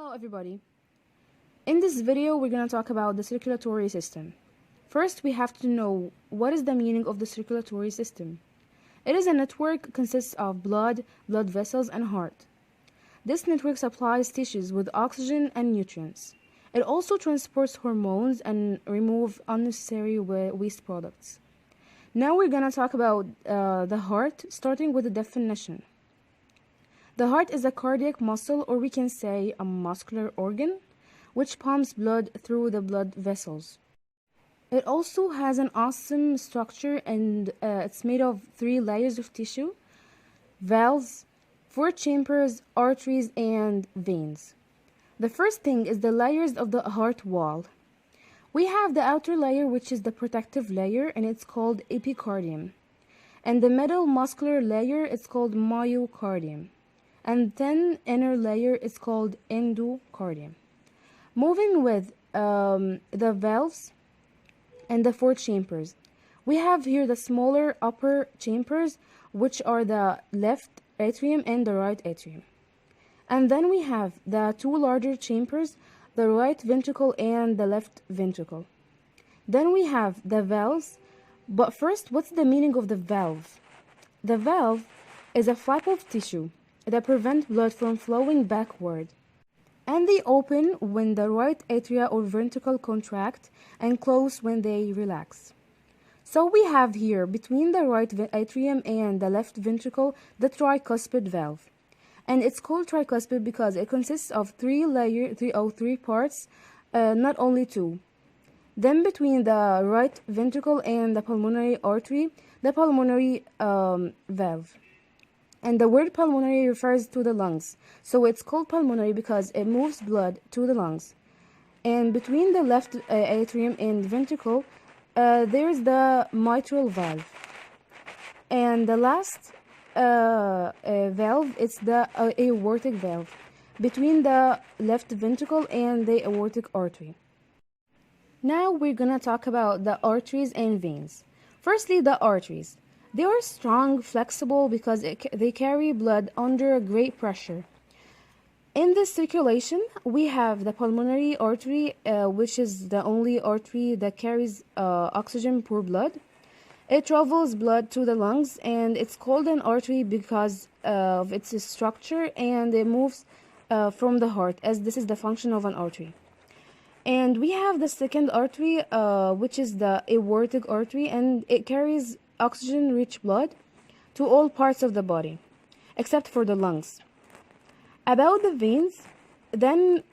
Hello everybody. In this video we're going to talk about the circulatory system. First we have to know what is the meaning of the circulatory system. It is a network consists of blood vessels and heart. This network supplies tissues with oxygen and nutrients. It also transports hormones and remove unnecessary waste products. Now we're going to talk about the heart, starting with the definition. The heart is a cardiac muscle, or we can say a muscular organ, which pumps blood through the blood vessels. It also has an awesome structure, and it's made of 3 layers of tissue, valves, 4 chambers, arteries, and veins. The first thing is the layers of the heart wall. We have the outer layer, which is the protective layer, and it's called epicardium. And the middle muscular layer is called myocardium. And then inner layer is called endocardium. Moving with the valves and the 4 chambers. We have here the smaller upper chambers, which are the left atrium and the right atrium. And then we have the 2 larger chambers, the right ventricle and the left ventricle. Then we have the valves. But first, what's the meaning of the valve? The valve is a flap of tissue that prevent blood from flowing backward, and they open when the right atria or ventricle contract and close when they relax. So we have here between the right atrium and the left ventricle the tricuspid valve, and it's called tricuspid because it consists of 3 parts, not only 2. Then between the right ventricle and the pulmonary artery, the pulmonary valve. And the word pulmonary refers to the lungs. So it's called pulmonary because it moves blood to the lungs. And between the left atrium and ventricle, there's the mitral valve. And the last valve is the aortic valve, between the left ventricle and the aortic artery. Now we're gonna talk about the arteries and veins. Firstly, the arteries. They are strong, flexible, because they carry blood under great pressure. In this circulation, we have the pulmonary artery, which is the only artery that carries oxygen for blood. It travels blood to the lungs, and it's called an artery because of its structure, and it moves from the heart, as this is the function of an artery. And we have the second artery, which is the aortic artery, and it carries oxygen-rich blood to all parts of the body, except for the lungs. About the veins, then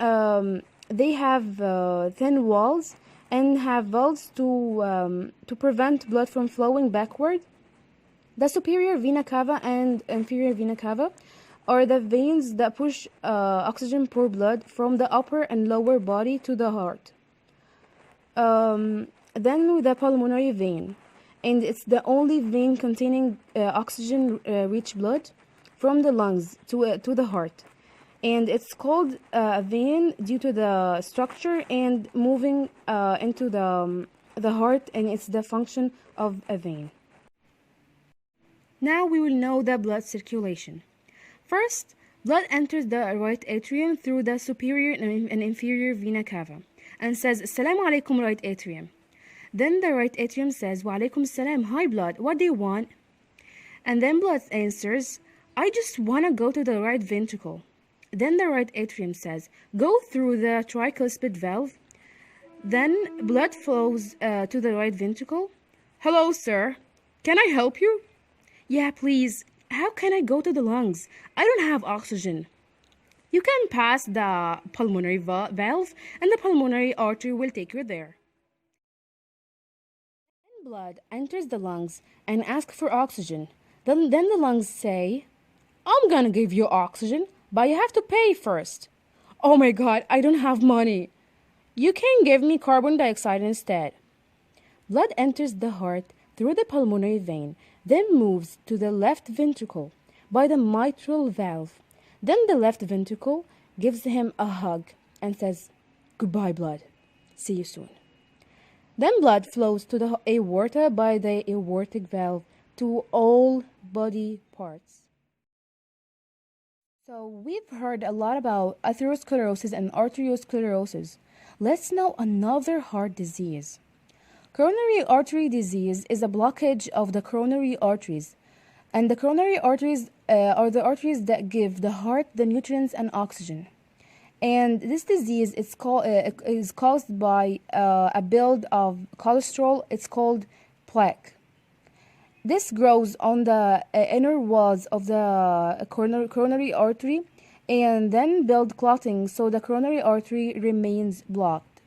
they have thin walls and have valves to prevent blood from flowing backward. The superior vena cava and inferior vena cava are the veins that push oxygen-poor blood from the upper and lower body to the heart. Then the pulmonary vein, and it's the only vein containing oxygen-rich blood from the lungs to the heart. And it's called a vein due to the structure and moving into the heart, and it's the function of a vein. Now we will know the blood circulation. First, blood enters the right atrium through the superior and inferior vena cava and says, "Assalamu alaikum, right atrium." Then the right atrium says, "Wa alaikum salam, hi blood, what do you want?" And then blood answers, "I just want to go to the right ventricle." Then the right atrium says, "Go through the tricuspid valve." Then blood flows to the right ventricle. "Hello, sir. Can I help you?" "Yeah, please. How can I go to the lungs? I don't have oxygen." "You can pass the pulmonary valve, and the pulmonary artery will take you there." Then blood enters the lungs and asks for oxygen. Then the lungs say, "I'm gonna give you oxygen, but you have to pay first." "Oh my God, I don't have money." "You can give me carbon dioxide instead." Blood enters the heart through the pulmonary vein, then moves to the left ventricle by the mitral valve. Then the left ventricle gives him a hug and says, "Goodbye, blood. See you soon." Then blood flows to the aorta by the aortic valve to all body parts. So, we've heard a lot about atherosclerosis and arteriosclerosis. Let's know another heart disease. Coronary artery disease is a blockage of the coronary arteries, and the coronary arteries are the arteries that give the heart the nutrients and oxygen. And this disease is caused by a build of cholesterol. It's called plaque. This grows on the inner walls of the coronary artery and then build clotting so the coronary artery remains blocked.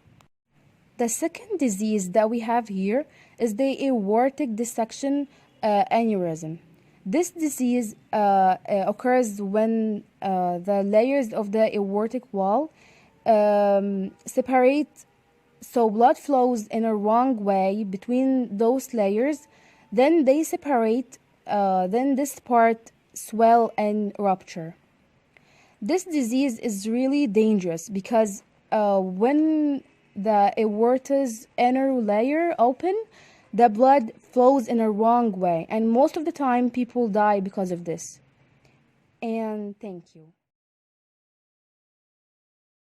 The second disease that we have here is the aortic dissection aneurysm. This disease occurs when the layers of the aortic wall separate, so blood flows in a wrong way between those layers. Then they separate, then this part swell and rupture. This disease is really dangerous because when the aorta's inner layer open, the blood flows in a wrong way, and most of the time people die because of this. And thank you.